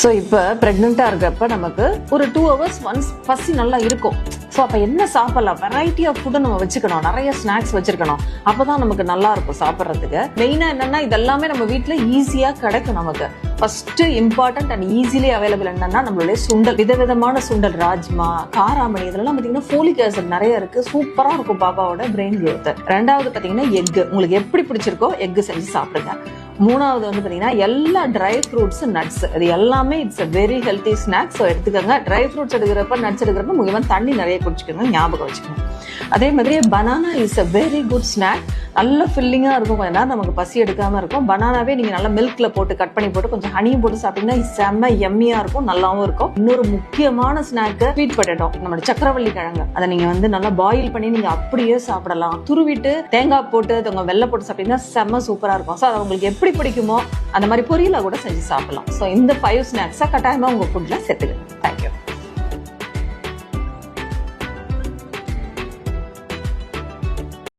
So இப்போ ப்ரெக்னெண்ட்டாக இருக்கிறப்ப நமக்கு ஒரு 2 hours ஒன்ஸ் பசி நல்லா இருக்கும். ஸோ அப்போ என்ன சாப்பிடலாம், வெரைட்டி ஆஃப் ஃபுட்டை நம்ம வச்சுக்கணும், நிறைய ஸ்நாக்ஸ் வச்சிருக்கணும். அப்போ தான் நமக்கு நல்லா இருக்கும் சாப்பிட்றதுக்கு. மெயினாக என்னென்னா இதெல்லாமே நம்ம வீட்டில் ஈஸியாக கிடைக்கும். நமக்கு first important and easily available என்னன்னா நம்மளுடைய சுண்டல், விதவிதமான சுண்டல், ராஜ்மா, காராமணி, இதெல்லாம் பார்த்தீங்கன்னா ஃபோலிக் ஆசிட் நிறைய இருக்கு, சூப்பராக இருக்கும் பாப்பாவோட பிரெயின் growth. ரெண்டாவது பார்த்தீங்கன்னா எக்கு, உங்களுக்கு எப்படி பிடிச்சிருக்கோ எக்கு செஞ்சு சாப்பிடுங்க. மூணாவது வந்து பார்த்தீங்கன்னா எல்லா ட்ரை ஃப்ரூட்ஸ், நட்ஸ், இது எல்லாமே it's a very healthy snacks. So எடுத்துக்கோங்க. ட்ரை ஃப்ரூட்ஸ் எடுக்கிறப்ப, நட்ஸ் எடுக்கிறப்ப முக்கியமாக தண்ணி நிறைய குடிச்சுக்கோங்க, ஞாபகம் வச்சுக்கோங்க. அதே மாதிரி banana is a very good snack. நல்ல ஃபில்லிங்காக இருக்கும், கொஞ்ச நேரம் நமக்கு பசி எடுக்காமல் இருக்கும். பனானாவே நீங்கள் நல்லா மில்கில் போட்டு கட் பண்ணி போட்டு கொஞ்சம் ஹனியும் போட்டு சாப்பிட்டீங்கன்னா செம்ம எம்மியாக இருக்கும், நல்லாவும் இருக்கும். இன்னொரு முக்கியமான ஸ்நாக்கு ஸ்வீட் பொட்டேட்டோ, நம்மளோட சக்கரவள்ளி கிழங்கு. அதை நீங்கள் வந்து நல்லா பாயில் பண்ணி நீங்கள் அப்படியே சாப்பிடலாம். துருவிட்டு தேங்காய் போட்டு வெள்ளை போட்டு சாப்பிட்டீங்கன்னா செம்ம சூப்பராக இருக்கும். ஸோ அதை உங்களுக்கு எப்படி பிடிக்குமோ அந்த மாதிரி பொரியலா கூட செஞ்சு சாப்பிடலாம். ஸோ இந்த 5 ஸ்நாக்ஸை கட்டாயமாக உங்கள் ஃபுட்டில் சேர்த்துக்கணும். தேங்க்யூ.